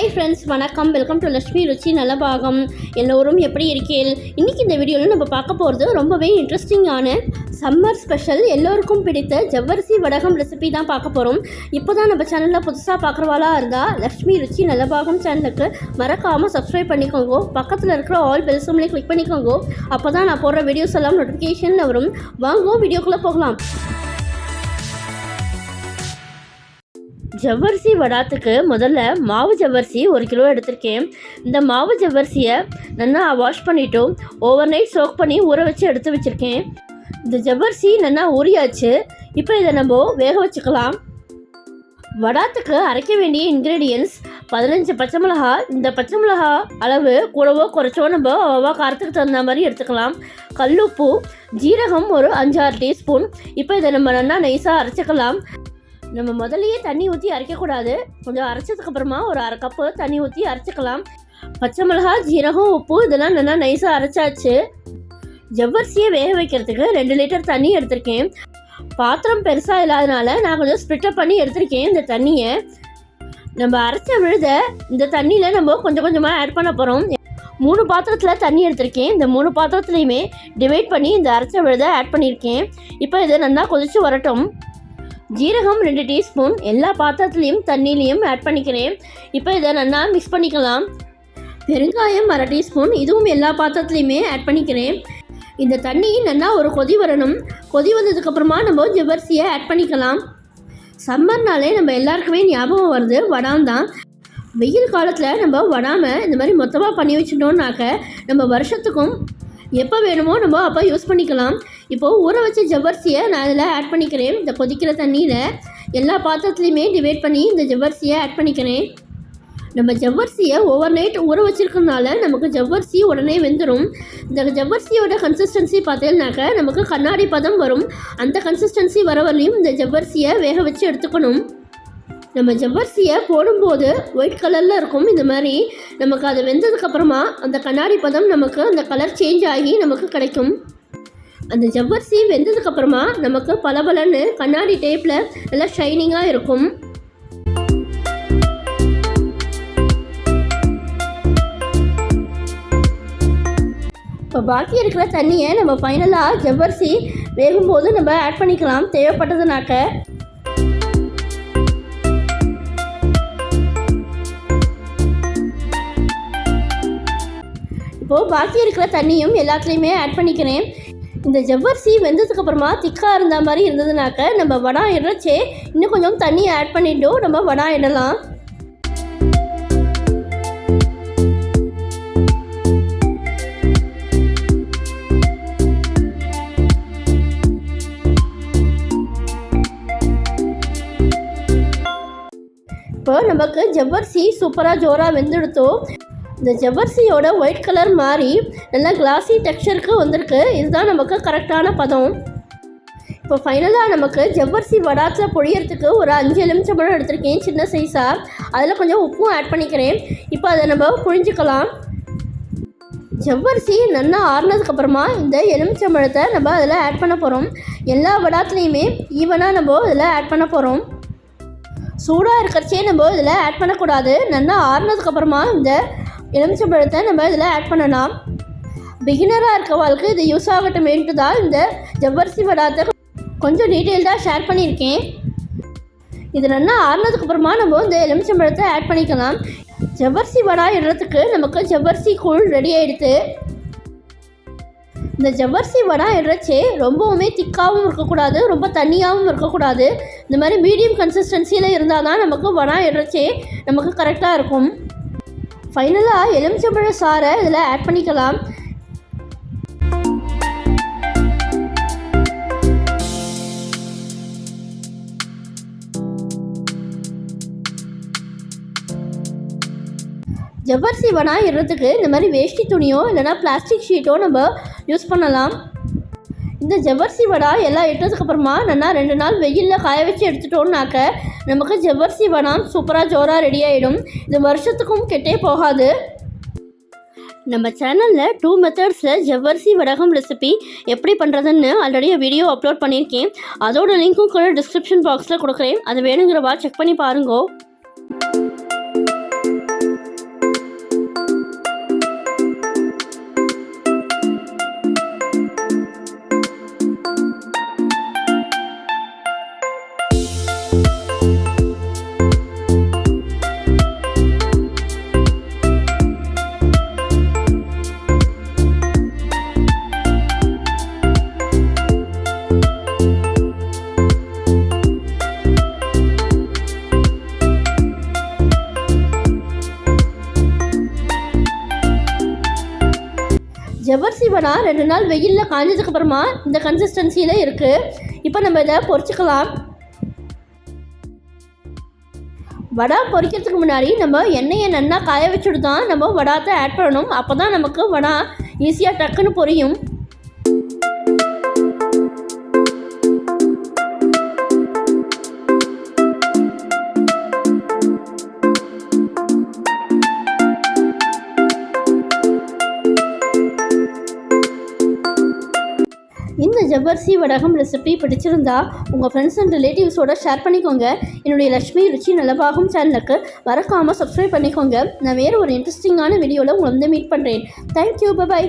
Hi friends, வணக்கம். Welcome to Lakshmi ருச்சி நலபாகம். எல்லோரும் எப்படி இருக்கீர்கள்? இன்றைக்கி இந்த வீடியோவில் நம்ம பார்க்க போகிறது ரொம்பவே இன்ட்ரெஸ்டிங்கான சம்மர் ஸ்பெஷல் எல்லோருக்கும் பிடித்த ஜவ்வரிசி வடகம் ரெசிபி தான் பார்க்க போகிறோம். இப்போ தான் நம்ம சேனலில் புதுசாக பார்க்குறவாளாக இருந்தால் லக்ஷ்மி ருச்சி நலபாகம் சேனலுக்கு மறக்காமல் சப்ஸ்கிரைப் பண்ணிக்கோங்க. பக்கத்தில் இருக்கிற ஆல் பெல் சிம்லையும் கிளிக் பண்ணிக்கோங்க. அப்போ தான் நான் போடுற வீடியோஸ் எல்லாம் நோட்டிஃபிகேஷனில் வரும். வாங்க வீடியோக்குள்ளே போகலாம். ஜவ்வரிசி வடாத்துக்கு முதல்ல மாவு ஜவ்வரிசி 1 கிலோ எடுத்திருக்கேன். இந்த மாவு ஜவ்வரிசியை நல்லா வாஷ் பண்ணிவிட்டு ஓவர் நைட் சோக் பண்ணி ஊற வச்சு எடுத்து வச்சுருக்கேன். இந்த ஜவ்வரிசி நல்லா ஊறியாச்சு. இப்போ இதை நம்ம வேக வச்சுக்கலாம். வடாத்துக்கு அரைக்க வேண்டிய இன்க்ரீடியன்ட்ஸ் 15 பச்சை மிளகா. இந்த பச்சை மிளகா அளவு கூடவோ குறைச்சோ நம்ம அவ்வளோவா காரத்துக்கு தகுந்த மாதிரி எடுத்துக்கலாம். கல்லுப்பு, ஜீரகம் ஒரு 5-6 டீஸ்பூன். இப்போ இதை நம்ம நல்லா நைஸாக அரைச்சிக்கலாம். நம்ம முதலையே தண்ணி ஊற்றி அரைக்கக்கூடாது. கொஞ்சம் அரைச்சதுக்கப்புறமா ஒரு 1/2 கப்பு தண்ணி ஊற்றி அரைச்சிக்கலாம். பச்சை மிளகா, ஜீரகம், உப்பு இதெல்லாம் நல்லா நைஸாக அரைச்சாச்சு. ஜவ்வரிசியை வேக வைக்கிறதுக்கு 2 லிட்டர் தண்ணி எடுத்திருக்கேன். பாத்திரம் பெருசாக இல்லாதனால நான் கொஞ்சம் ஸ்ப்ளிட்டப் பண்ணி எடுத்திருக்கேன். இந்த தண்ணியை நம்ம அரைச்ச விழுத இந்த தண்ணியில் நம்ம கொஞ்சம் கொஞ்சமாக ஆட் பண்ண போகிறோம். 3 பாத்திரத்தில் தண்ணி எடுத்திருக்கேன். இந்த 3 பாத்திரத்துலையுமே டிவைட் பண்ணி இந்த அரைச்ச விழுத ஆட் பண்ணியிருக்கேன். இப்போ இதை நல்லா கொதிச்சு வரட்டும். ஜீரகம் 2 டீஸ்பூன் எல்லா பாத்திரத்துலேயும் தண்ணிலையும் ஆட் பண்ணிக்கிறேன். இப்போ இதை நல்லா மிக்ஸ் பண்ணிக்கலாம். பெருங்காயம் 1/2 டீஸ்பூன், இதுவும் எல்லா பாத்திரத்துலையுமே ஆட் பண்ணிக்கிறேன். இந்த தண்ணி நல்லா ஒரு கொதி வரணும். கொதி வந்ததுக்கப்புறமா நம்ம ஜவ்வரிசியை ஆட் பண்ணிக்கலாம். சம்மர்னாலே நம்ம எல்லாருக்குமே ஞாபகம் வருது வடாம் தான். வெயில் காலத்தில் நம்ம வடாமல் இந்த மாதிரி மொத்தமாக பண்ணி வச்சுட்டோம்னாக்க நம்ம வருஷத்துக்கும் எப்போ வேணுமோ நம்ம அப்போ யூஸ் பண்ணிக்கலாம். இப்போது ஊற வச்ச ஜவ்வரிசியை நான் இதில் ஆட் பண்ணிக்கிறேன். இந்த கொதிக்கிற தண்ணியில் எல்லா பாத்திரத்துலையுமே டிவைட் பண்ணி இந்த ஜவ்வரிசியை ஆட் பண்ணிக்கிறேன். நம்ம ஜவ்வரிசியை ஓவர் நைட் ஊற வச்சுருக்கனால நமக்கு ஜவ்வரிசி உடனே வெந்துடும். இந்த ஜவ்வரிசியோட கன்சிஸ்டன்சி பார்த்தீங்கன்னாக்க நமக்கு கண்ணாடி பதம் வரும். அந்த கன்சிஸ்டன்சி வர வரலையும் இந்த ஜவ்வரிசியை வேக வச்சு எடுத்துக்கணும். நம்ம ஜவ்வரிசியை போடும்போது ஒயிட் கலரில் இருக்கும். இந்த மாதிரி நமக்கு அது வெந்ததுக்கப்புறமா அந்த கண்ணாடி பதம் நமக்கு அந்த கலர் சேஞ்ச் ஆகி நமக்கு கிடைக்கும். அந்த ஜவ்வரிசி வெந்ததுக்கப்புறமா நமக்கு பலபலன்னு கண்ணாடி டேப்பில் நல்லா ஷைனிங்காக இருக்கும். இப்போ பாக்கி இருக்கிற தண்ணியை நம்ம ஃபைனலாக ஜவ்வரிசி வேகும்போது நம்ம ஆட் பண்ணிக்கலாம் தேவைப்பட்டதுனாக்க. இப்போது பாக்கி இருக்கிற தண்ணியும் எல்லாத்துலேயுமே ஆட் பண்ணிக்கிறேன். இந்த ஜவ்வரிசி வெந்ததுக்கப்புறமா திக்காக இருந்த மாதிரி இருந்ததுனாக்க நம்ம வடா இடுறச்சே இன்னும் கொஞ்சம் தண்ணி ஆட் பண்ணிவிட்டு நம்ம வடா இடலாம். இப்போ நமக்கு ஜவ்வரிசி சூப்பராக ஜோராக வெந்தெடுத்தோம். இந்த ஜவ்வரிசியோட ஒயிட் கலர் மாறி நல்லா கிளாஸி டெக்ஸ்சருக்கு வந்திருக்கு. இதுதான் நமக்கு கரெக்டான பதம். இப்போ ஃபைனலாக நமக்கு ஜவ்வரிசி வடாத்தில் பொழியறதுக்கு ஒரு 5 எலுமிச்சம்பழம் எடுத்திருக்கேன் சின்ன சைஸாக. அதில் கொஞ்சம் உப்பும் ஆட் பண்ணிக்கிறேன். இப்போ அதை நம்ம புழிஞ்சிக்கலாம். ஜவ்வரிசி நல்லா ஆறுனதுக்கப்புறமா இந்த எலுமிச்சம்பழத்தை நம்ம அதில் ஆட் பண்ண போகிறோம். எல்லா வடாத்துலேயுமே ஈவனாக நம்ம இதில் ஆட் பண்ண போகிறோம். சூடாக இருக்கிறச்சே நம்ம இதில் ஆட் பண்ணக்கூடாது. நல்லா ஆறுனதுக்கப்புறமா இந்த எலுமிச்சம்பழத்தை நம்ம இதில் ஆட் பண்ணலாம். பிகினராக இருக்கவாளுக்கு இது யூஸ் ஆகட்டுமேன்ட்டு தான் இந்த ஜவ்வரிசி வடாத்தை கொஞ்சம் டீட்டெயில்டாக ஷேர் பண்ணியிருக்கேன். இது நல்லா ஆறுனதுக்கப்புறமா நம்ம இந்த எலுமிச்சம்பழத்தை ஆட் பண்ணிக்கலாம். ஜவ்வரிசி வடா இடுறதுக்கு நமக்கு ஜவ்வரிசி கூழ் ரெடி ஆகிடுது. இந்த ஜவ்வரிசி வடா இடுறச்சே ரொம்பவுமே திக்காகவும் இருக்கக்கூடாது, ரொம்ப தண்ணியாகவும் இருக்கக்கூடாது. இந்த மாதிரி மீடியம் கன்சிஸ்டன்சியில் இருந்தால் தான் நமக்கு வடா இடுறச்சே நமக்கு கரெக்டாக இருக்கும். ஃபைனலாக எலுமிச்சம்பழ சாறை இதில் ஆட் பண்ணிக்கலாம். ஜவ்வரிசி வடா இடுறதுக்கு இந்த மாதிரி வேஷ்டி துணியோ இல்லைனா பிளாஸ்டிக் ஷீட்டோ நம்ம யூஸ் பண்ணலாம். இந்த ஜவ்வரிசி வடா எல்லாம் இட்டதுக்கப்புறமா நல்லா 2 நாள் வெயிலில் காய வச்சு எடுத்துட்டோம்னாக்க நமக்கு ஜவ்வரிசி வடா சூப்பராக ஜோராக ரெடி ஆகிடும். இது வருஷத்துக்கும் கெட்டே போகாது. நம்ம சேனலில் 2 மெத்தட்ஸில் ஜவ்வரிசி வடகம் ரெசிபி எப்படி பண்ணுறதுன்னு ஆல்ரெடி வீடியோ அப்லோட் பண்ணியிருக்கேன். அதோட லிங்க்கும் கூட டிஸ்கிரிப்ஷன் பாக்ஸில் கொடுக்குறேன். அது வேணுங்கிறவா செக் பண்ணி பாருங்கோ. ஜவ்வரிசி வடை 2 நாள் வெயிலில் காஞ்சதுக்கப்புறமா இந்த கன்சிஸ்டன்சியில் இருக்குது. இப்போ நம்ம இதை பொரிச்சுக்கலாம். வடை பொரிக்கிறதுக்கு முன்னாடி நம்ம எண்ணெயை நல்லா காய வச்சுட்டு தான் நம்ம வடாத்தை ஆட் பண்ணணும். அப்போ தான் நமக்கு வடை ஈஸியாக டக்குன்னு பொரியும். இந்த ஜவ்வரிசி வடகம் ரெசிபி பிடிச்சிருந்தா உங்கள் ஃப்ரெண்ட்ஸ் அண்ட் ரிலேட்டிவ்ஸோட ஷேர் பண்ணிக்கோங்க. என்னுடைய லக்ஷ்மி ருச்சி நலபாகம் சேனலுக்கு மறக்காமல் சப்ஸ்கிரைப் பண்ணிக்கோங்க. நான் வேறு ஒரு இன்ட்ரெஸ்டிங்கான வீடியோவில் உங்களை வந்து மீட் பண்ணுறேன். Thank you, by.